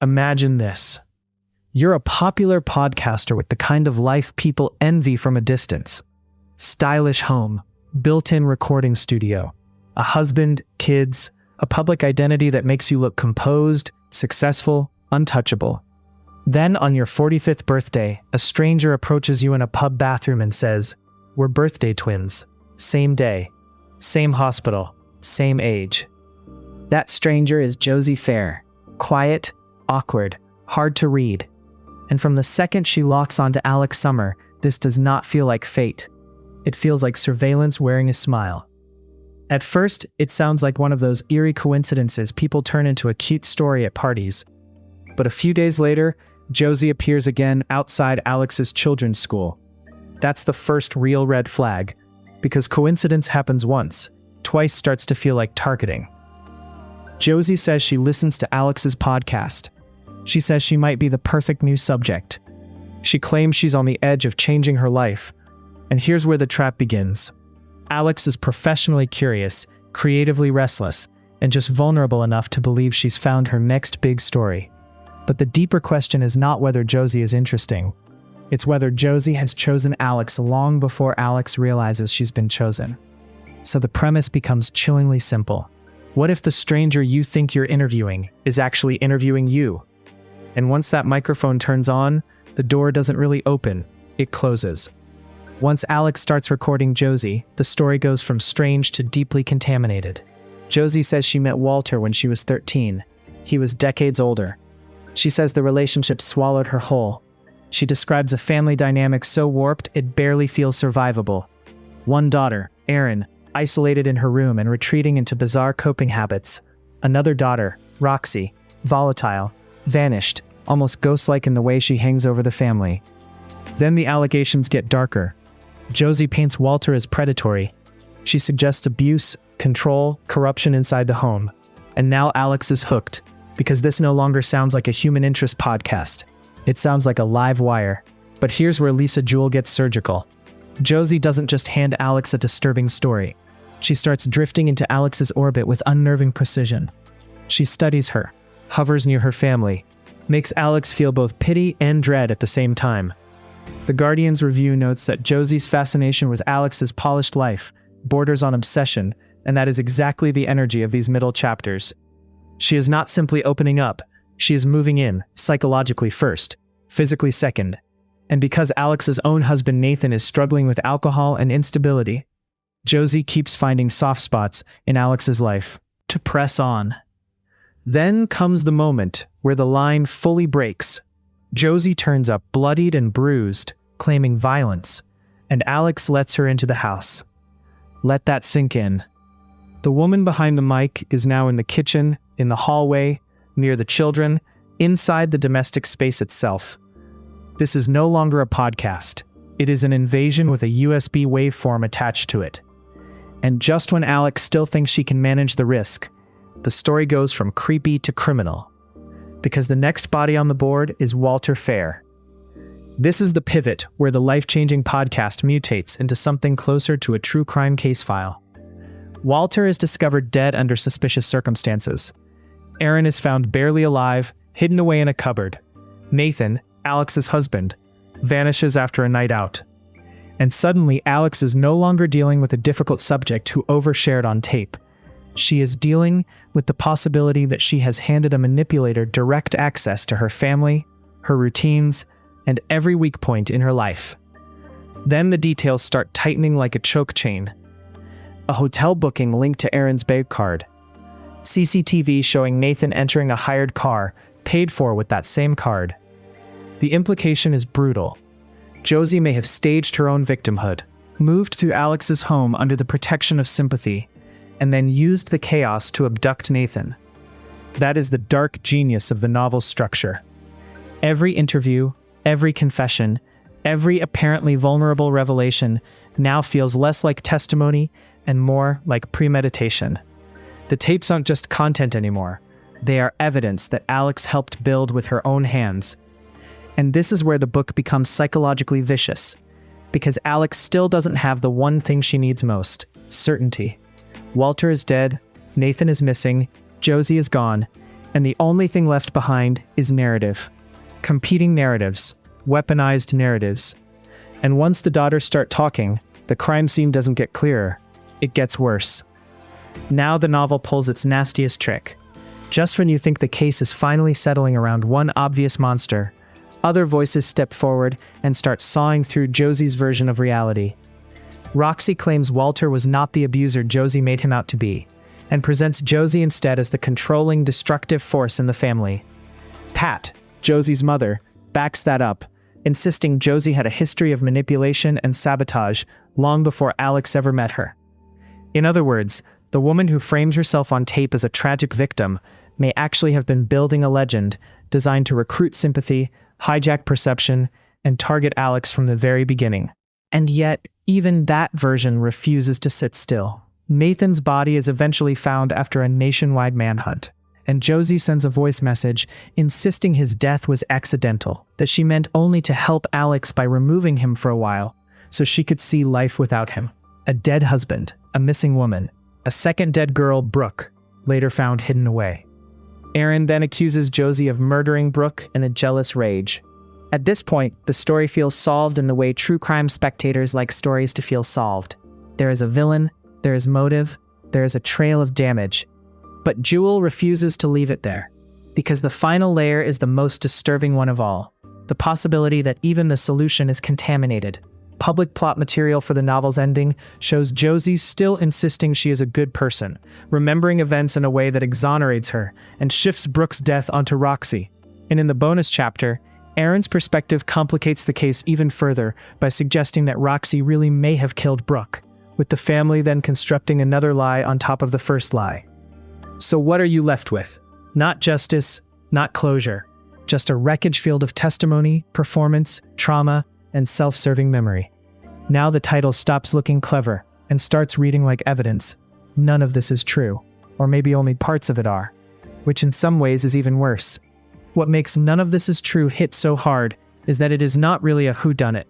Imagine this. You're a popular podcaster with the kind of life people envy from a distance. Stylish home, built-in recording studio, a husband, kids, a public identity that makes you look composed, successful, untouchable. Then on your 45th birthday, a stranger approaches you in a pub bathroom and says, "We're birthday twins. Same day, same hospital, same age." That stranger is Josie Fair. Quiet, awkward, hard to read. And from the second she locks onto Alex Summer, this does not feel like fate. It feels like surveillance wearing a smile. At first, it sounds like one of those eerie coincidences people turn into a cute story at parties. But a few days later, Josie appears again outside Alex's children's school. That's the first real red flag, because coincidence happens once, twice starts to feel like targeting. Josie says she listens to Alex's podcast. She says she might be the perfect new subject. She claims she's on the edge of changing her life. And here's where the trap begins. Alex is professionally curious, creatively restless, and just vulnerable enough to believe she's found her next big story. But the deeper question is not whether Josie is interesting. It's whether Josie has chosen Alex long before Alex realizes she's been chosen. So the premise becomes chillingly simple. What if the stranger you think you're interviewing is actually interviewing you? And once that microphone turns on, the door doesn't really open, it closes. Once Alex starts recording Josie, the story goes from strange to deeply contaminated. Josie says she met Walter when she was 13. He was decades older. She says the relationship swallowed her whole. She describes a family dynamic so warped it barely feels survivable. One daughter, Erin, isolated in her room and retreating into bizarre coping habits. Another daughter, Roxy, volatile, vanished, almost ghost-like in the way she hangs over the family. Then the allegations get darker. Josie paints Walter as predatory. She suggests abuse, control, corruption inside the home. And now Alex is hooked, because this no longer sounds like a human interest podcast. It sounds like a live wire. But here's where Lisa Jewell gets surgical. Josie doesn't just hand Alex a disturbing story. She starts drifting into Alex's orbit with unnerving precision. She studies her, hovers near her family, makes Alex feel both pity and dread at the same time. The Guardian's review notes that Josie's fascination with Alex's polished life borders on obsession, and that is exactly the energy of these middle chapters. She is not simply opening up, she is moving in, psychologically first, physically second. And because Alex's own husband Nathan is struggling with alcohol and instability, Josie keeps finding soft spots in Alex's life to press on. Then comes the moment where the line fully breaks. Josie turns up bloodied and bruised, claiming violence, and Alex lets her into the house. Let that sink in. The woman behind the mic is now in the kitchen, in the hallway, near the children, inside the domestic space itself. This is no longer a podcast. It is an invasion with a USB waveform attached to it. And just when Alex still thinks she can manage the risk, the story goes from creepy to criminal. Because the next body on the board is Walter Fair. This is the pivot where the life-changing podcast mutates into something closer to a true crime case file. Walter is discovered dead under suspicious circumstances. Erin is found barely alive, hidden away in a cupboard. Nathan, Alex's husband, vanishes after a night out. And suddenly Alex is no longer dealing with a difficult subject who overshared on tape. She is dealing with the possibility that she has handed a manipulator direct access to her family, her routines, and every weak point in her life. Then the details start tightening like a choke chain. A hotel booking linked to Erin's bank card. CCTV showing Nathan entering a hired car, paid for with that same card. The implication is brutal. Josie may have staged her own victimhood, moved to Alex's home under the protection of sympathy, and then used the chaos to abduct Nathan. That is the dark genius of the novel's structure. Every interview, every confession, every apparently vulnerable revelation now feels less like testimony and more like premeditation. The tapes aren't just content anymore. They are evidence that Alex helped build with her own hands. And this is where the book becomes psychologically vicious, because Alex still doesn't have the one thing she needs most: certainty. Walter is dead, Nathan is missing, Josie is gone, And the only thing left behind is narrative. Competing narratives. Weaponized narratives. And once the daughters start talking, the crime scene doesn't get clearer. It gets worse. Now the novel pulls its nastiest trick. Just when you think the case is finally settling around one obvious monster, other voices step forward and start sawing through Josie's version of reality. Roxy claims Walter was not the abuser Josie made him out to be, and presents Josie instead as the controlling, destructive force in the family. Pat, Josie's mother, backs that up, insisting Josie had a history of manipulation and sabotage long before Alex ever met her. In other words, the woman who framed herself on tape as a tragic victim may actually have been building a legend designed to recruit sympathy, hijack perception, and target Alex from the very beginning. And yet, even that version refuses to sit still. Nathan's body is eventually found after a nationwide manhunt, and Josie sends a voice message insisting his death was accidental, that she meant only to help Alex by removing him for a while, so she could see life without him. A dead husband, a missing woman, a second dead girl, Brooke, later found hidden away. Aaron then accuses Josie of murdering Brooke in a jealous rage. At this point, the story feels solved in the way true crime spectators like stories to feel solved. There is a villain, there is motive, there is a trail of damage. But Jewell refuses to leave it there, because the final layer is the most disturbing one of all. The possibility that even the solution is contaminated. Public plot material for the novel's ending shows Josie still insisting she is a good person, remembering events in a way that exonerates her, and shifts Brooke's death onto Roxy. And in the bonus chapter, Aaron's perspective complicates the case even further by suggesting that Roxy really may have killed Brooke, with the family then constructing another lie on top of the first lie. So what are you left with? Not justice, not closure, just a wreckage field of testimony, performance, trauma, and self-serving memory. Now the title stops looking clever and starts reading like evidence. None of this is true, or maybe only parts of it are, which in some ways is even worse. What makes none of this is true hit so hard is that it is not really a whodunit.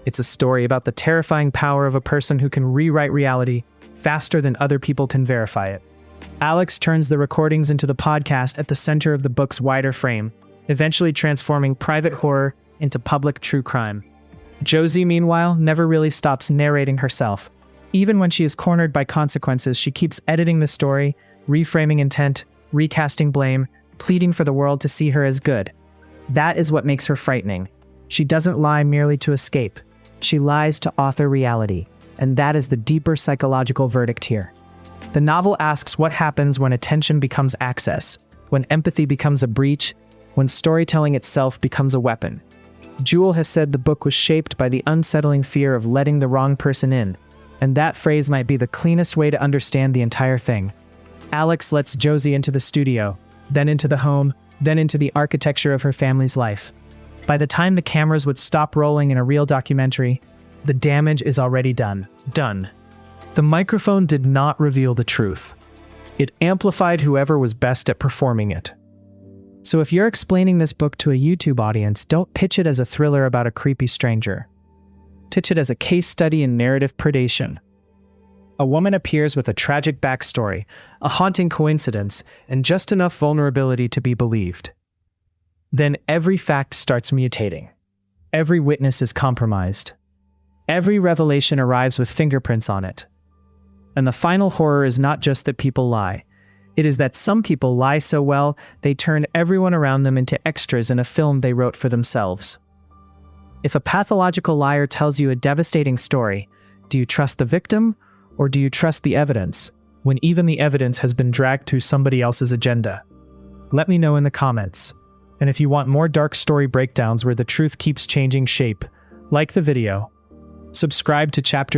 It's a story about the terrifying power of a person who can rewrite reality faster than other people can verify it. Alex turns the recordings into the podcast at the center of the book's wider frame, eventually transforming private horror into public true crime. Josie, meanwhile, never really stops narrating herself. Even when she is cornered by consequences, she keeps editing the story, reframing intent, recasting blame, pleading for the world to see her as good. That is what makes her frightening. She doesn't lie merely to escape. She lies to author reality, and that is the deeper psychological verdict here. The novel asks what happens when attention becomes access, when empathy becomes a breach, when storytelling itself becomes a weapon. Jewell has said the book was shaped by the unsettling fear of letting the wrong person in, and that phrase might be the cleanest way to understand the entire thing. Alex lets Josie into the studio, then into the home, then into the architecture of her family's life. By the time the cameras would stop rolling in a real documentary, the damage is already done. Done. The microphone did not reveal the truth. It amplified whoever was best at performing it. So if you're explaining this book to a YouTube audience, don't pitch it as a thriller about a creepy stranger. Pitch it as a case study in narrative predation. A woman appears with a tragic backstory, a haunting coincidence, and just enough vulnerability to be believed. Then every fact starts mutating. Every witness is compromised. Every revelation arrives with fingerprints on it. And the final horror is not just that people lie. It is that some people lie so well, they turn everyone around them into extras in a film they wrote for themselves. If a pathological liar tells you a devastating story, do you trust the victim, or do you trust the evidence, when even the evidence has been dragged to somebody else's agenda? Let me know in the comments. And if you want more dark story breakdowns where the truth keeps changing shape, like the video. Subscribe to Chapter